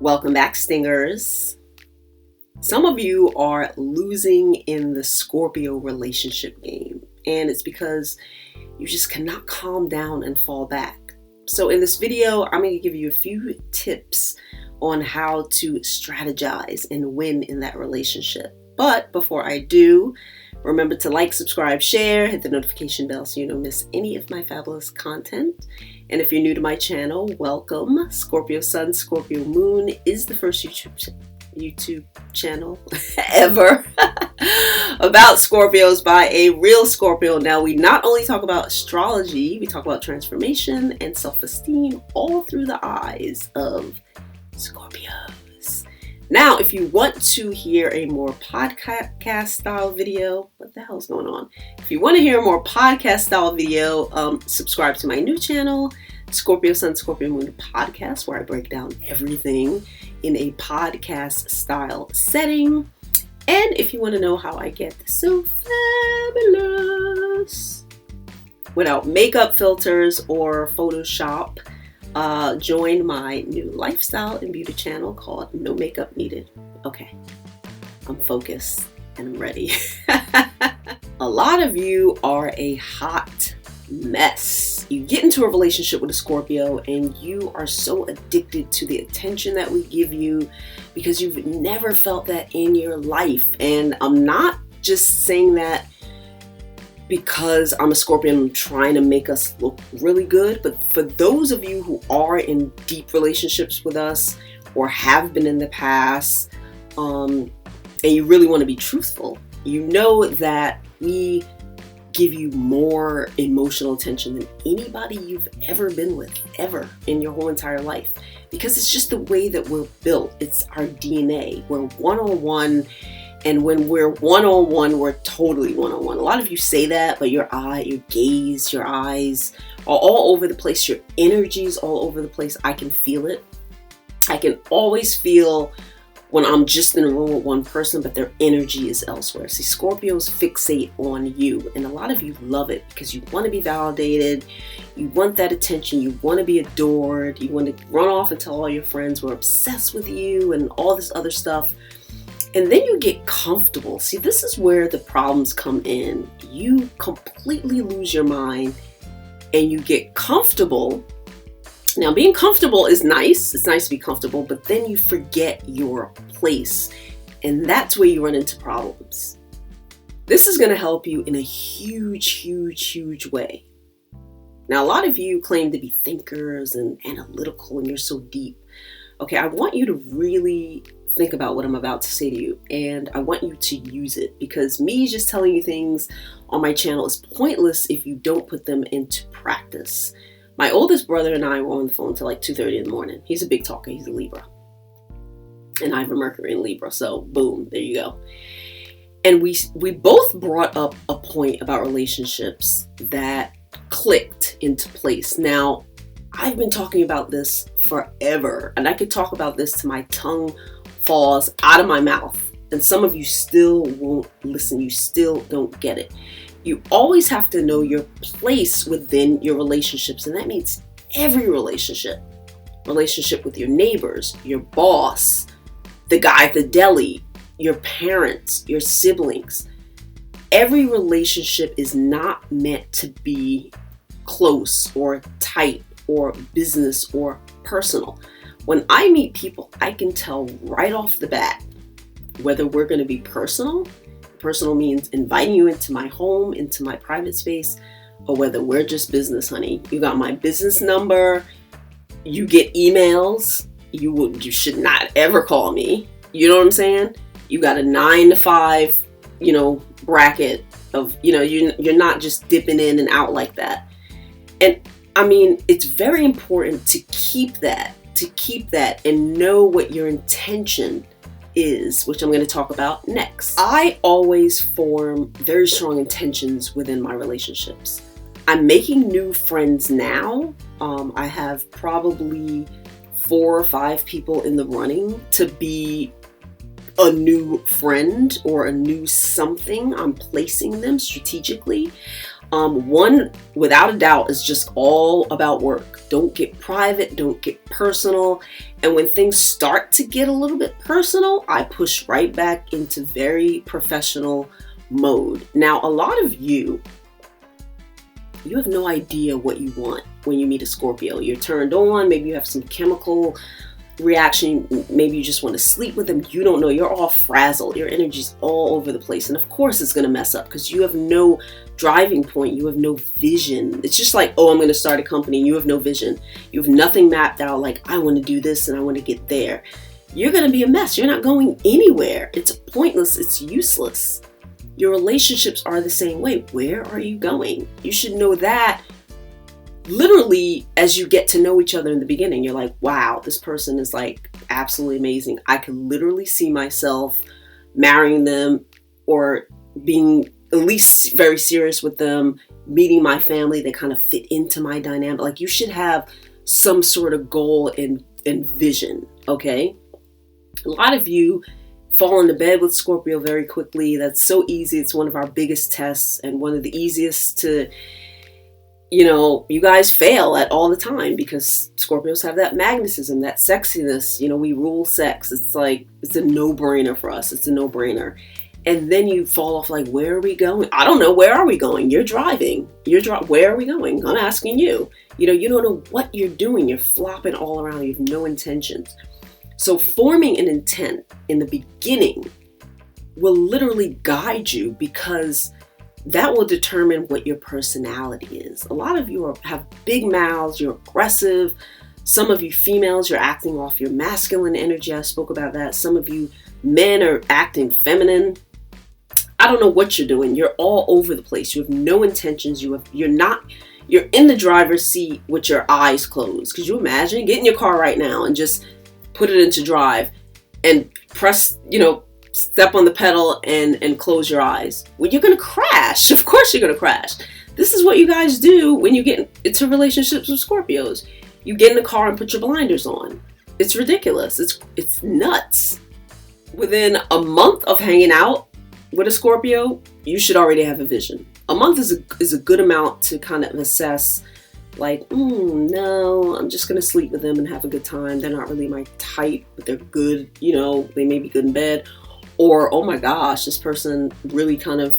Welcome back, Stingers. Some of you are losing in the Scorpio relationship game, and it's because you just cannot calm down and fall back. So in this video, I'm going to give you a few tips on how to strategize and win in that relationship. But before I do, remember to like, subscribe, share, hit the notification bell so you don't miss any of my fabulous content. And if you're new to my channel, welcome. Scorpio Sun, Scorpio Moon is the first YouTube channel ever about Scorpios by a real Scorpio. Now, we not only talk about astrology, we talk about transformation and self-esteem all through the eyes of Scorpios. Now, if you want to hear a more podcast style video, what the hell's going on? If you want to hear a more podcast style video, subscribe to my new channel, ScorpioSunScorpioMoon Podcast, where I break down everything in a podcast style setting. And if you want to know how I get so fabulous without makeup filters or Photoshop, join my new lifestyle and beauty channel called No Makeup Needed. Okay, I'm focused and I'm ready. A lot of you are a hot mess. You get into a relationship with a Scorpio and you are so addicted to the attention that we give you because you've never felt that in your life. And I'm not just saying that because I'm a Scorpio and I'm trying to make us look really good, but for those of you who are in deep relationships with us or have been in the past, and you really want to be truthful, you know that we give you more emotional attention than anybody you've ever been with, ever in your whole entire life, because it's just the way that we're built. It's our DNA. We're one-on-one. And when we're one-on-one, we're totally one-on-one. A lot of you say that, but your gaze, your eyes are all over the place. Your energy's all over the place. I can feel it. I can always feel when I'm just in a room with one person, but their energy is elsewhere. See, Scorpios fixate on you. And a lot of you love it because you want to be validated. You want that attention. You want to be adored. You want to run off and tell all your friends we're obsessed with you and all this other stuff. And then you get comfortable. See, this is where the problems come in. You completely lose your mind and you get comfortable. Now, being comfortable is nice. It's nice to be comfortable, but then you forget your place. And that's where you run into problems. This is going to help you in a huge way. Now, a lot of you claim to be thinkers and analytical and you're so deep. Okay, I want you to really think about what I'm about to say to you, and I want you to use it, because me just telling you things on my channel is pointless if you don't put them into practice. My oldest brother and I were on the phone till like 2:30 in the morning. He's a big talker. He's a Libra. And I have a Mercury in Libra, so boom, there you go. And we both brought up a point about relationships that clicked into place. Now, I've been talking about this forever, and I could talk about this till my tongue falls out of my mouth, and some of you still won't listen. You still don't get it. You always have to know your place within your relationships, and that means every relationship with your neighbors, your boss, the guy at the deli, your parents, your siblings. Every relationship is not meant to be close or tight or business or personal. When I meet people, I can tell right off the bat whether we're going to be personal. Personal means inviting you into my home, into my private space, or whether we're just business, honey. You got my business number. You get emails. You should not ever call me. You know what I'm saying? You got a 9 to 5, bracket of, you're not just dipping in and out like that. And I mean, it's very important to keep that and know what your intention is, which I'm going to talk about next. I always form very strong intentions within my relationships. I'm making new friends now. I have probably 4 or 5 people in the running to be a new friend or a new something. I'm placing them strategically. One, without a doubt, is just all about work. Don't get private, don't get personal. And when things start to get a little bit personal, I push right back into very professional mode. Now, a lot of you have no idea what you want when you meet a Scorpio. You're turned on, maybe you have some chemical reaction, maybe you just want to sleep with them. You don't know, you're all frazzled, your energy's all over the place, and of course it's going to mess up because you have no driving point, you have no vision. It's just like, oh, I'm going to start a company, and you have no vision, you have nothing mapped out, like I want to do this and I want to get there. You're going to be a mess. You're not going anywhere. It's pointless, it's useless. Your relationships are the same way. Where are you going? You should know that literally as you get to know each other in the beginning. You're like, wow, this person is like absolutely amazing. I can literally see myself marrying them or being at least very serious with them, meeting my family. They kind of fit into my dynamic. Like, you should have some sort of goal and vision, okay? A lot of you fall into bed with Scorpio very quickly. That's so easy. It's one of our biggest tests and one of the easiest to, you guys fail at all the time because Scorpios have that magnetism, that sexiness. We rule sex. It's like, it's a no-brainer for us. It's a no-brainer. And then you fall off like, where are we going? I don't know. Where are we going? You're driving. Where are we going? I'm asking you. You don't know what you're doing. You're flopping all around. You have no intentions. So forming an intent in the beginning will literally guide you because that will determine what your personality is. A lot of you have big mouths, you're aggressive. Some of you females, you're acting off your masculine energy. I spoke about that. Some of you men are acting feminine. I don't know what you're doing. You're all over the place. You have no intentions. You're in the driver's seat with your eyes closed. Could you imagine? Get in your car right now and just put it into drive and press, step on the pedal and close your eyes. Well, you're going to crash. Of course you're going to crash. This is what you guys do when you get into relationships with Scorpios. You get in the car and put your blinders on. It's ridiculous. It's nuts. Within a month of hanging out with a Scorpio, you should already have a vision. A month is a good amount to kind of assess, like, no, I'm just going to sleep with them and have a good time. They're not really my type, but they're good. They may be good in bed. Or, oh my gosh, this person really kind of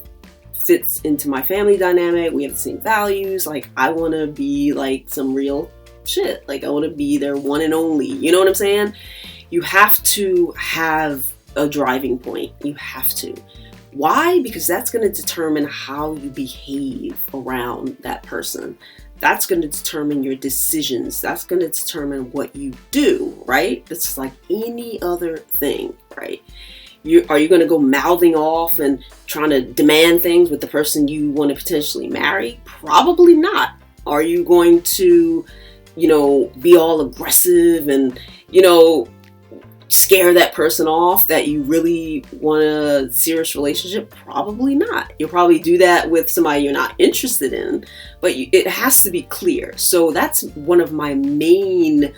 fits into my family dynamic. We have the same values. Like, I want to be like some real shit. Like, I want to be their one and only. You know what I'm saying? You have to have a driving point. You have to. Why? Because that's going to determine how you behave around that person. That's going to determine your decisions. That's going to determine what you do, right? It's like any other thing, right? Are you going to go mouthing off and trying to demand things with the person you want to potentially marry? Probably not. Are you going to, be all aggressive and, scare that person off that you really want a serious relationship? Probably not. You'll probably do that with somebody you're not interested in, but it has to be clear. So that's one of my main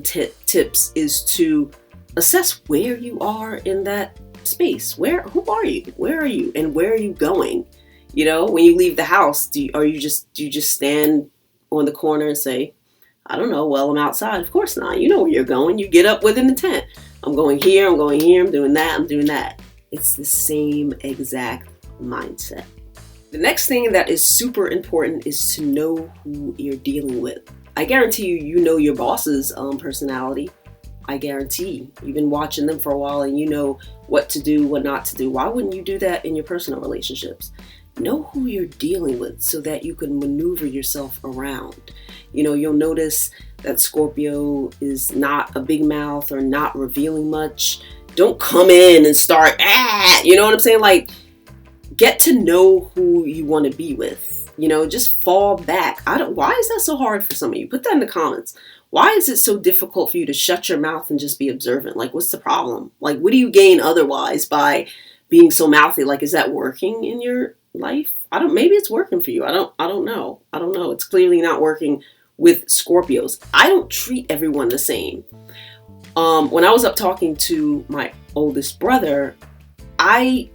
tips, is to assess where you are in that space. Who are you? Where are you? And where are you going? When you leave the house, do you just stand on the corner and say, I don't know, well, I'm outside? Of course not. You know where you're going. You get up with an intent. I'm going here, I'm doing that, I'm doing that. It's the same exact mindset. The next thing that is super important is to know who you're dealing with. I guarantee you know your boss's personality. I guarantee you've been watching them for a while and you know what to do, what not to do. Why wouldn't you do that in your personal relationships? Know who you're dealing with so that you can maneuver yourself around. You'll notice that Scorpio is not a big mouth or not revealing much. Don't come in and start, you know what I'm saying? Like, get to know who you want to be with. Just fall back. Why is that so hard for some of you? Put that in the comments. Why is it so difficult for you to shut your mouth and just be observant? Like, what's the problem? Like, what do you gain otherwise by being so mouthy? Like, is that working in your life? Maybe it's working for you. I don't know. It's clearly not working with Scorpios. I don't treat everyone the same. When I was up talking to my oldest brother, I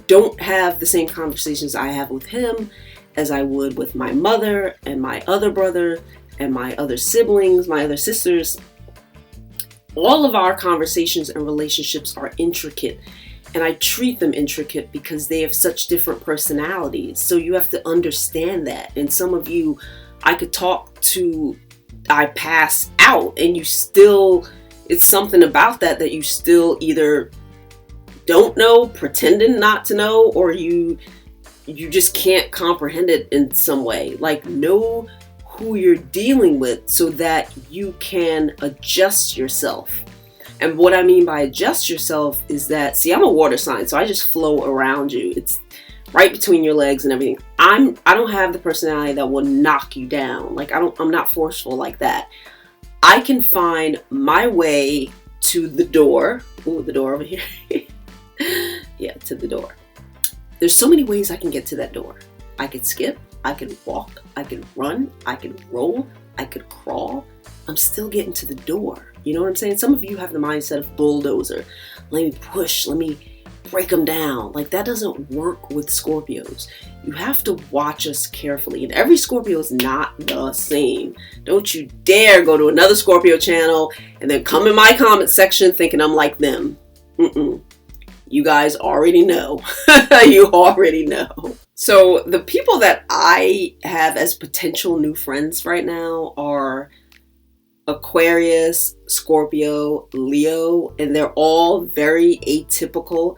don't have the same conversations I have with him as I would with my mother and my other brother and my other siblings, my other sisters. All of our conversations and relationships are intricate, and I treat them intricate because they have such different personalities. So you have to understand that. And some of you, I could talk to, I pass out, and you still, it's something about that you still either don't know, pretending not to know, or you just can't comprehend it in some way. Like, know who you're dealing with so that you can adjust yourself. And what I mean by adjust yourself is that, see, I'm a water sign, so I just flow around you. It's right between your legs and everything. I don't have the personality that will knock you down. Like, I'm not forceful like that. I can find my way to the door. Ooh, the door over here. Yeah, to the door. There's so many ways I can get to that door. I could skip, I could walk, I could run, I could roll, I could crawl. I'm still getting to the door. You know what I'm saying? Some of you have the mindset of bulldozer. Let me push, let me break them down. Like, that doesn't work with Scorpios. You have to watch us carefully. And every Scorpio is not the same. Don't you dare go to another Scorpio channel and then come in my comment section thinking I'm like them. You guys already know. You already know. So the people that I have as potential new friends right now are Aquarius, Scorpio, Leo, and they're all very atypical.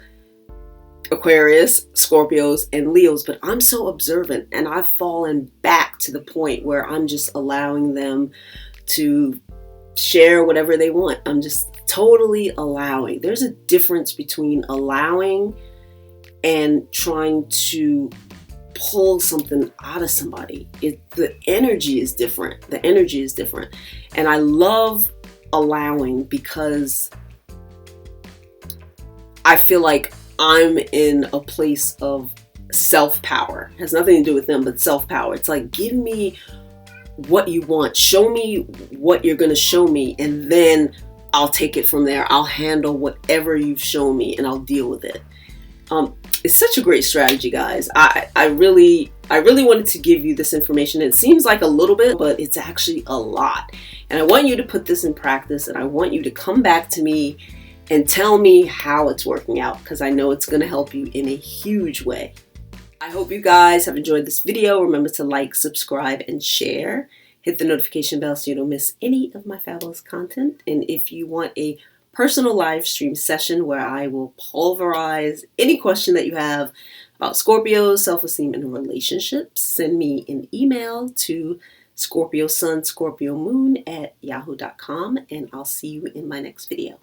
Aquarius, Scorpios, and Leos, but I'm so observant, and I've fallen back to the point where I'm just allowing them to share whatever they want. I'm just totally allowing. There's a difference between allowing and trying to pull something out of somebody. The energy is different. The energy is different. And I love allowing because I feel like I'm in a place of self-power. It has nothing to do with them, but self-power. It's like, give me what you want. Show me what you're going to show me, and then I'll take it from there. I'll handle whatever you've shown me, and I'll deal with it. It's such a great strategy, guys. I really wanted to give you this information. It seems like a little bit, but it's actually a lot. And I want you to put this in practice, and I want you to come back to me and tell me how it's working out, because I know it's going to help you in a huge way. I hope you guys have enjoyed this video. Remember to like, subscribe, and share. Hit the notification bell so you don't miss any of my fabulous content. And if you want a personal live stream session where I will pulverize any question that you have about Scorpios, self-esteem, and relationships, send me an email to ScorpioSunScorpioMoon@yahoo.com, and I'll see you in my next video.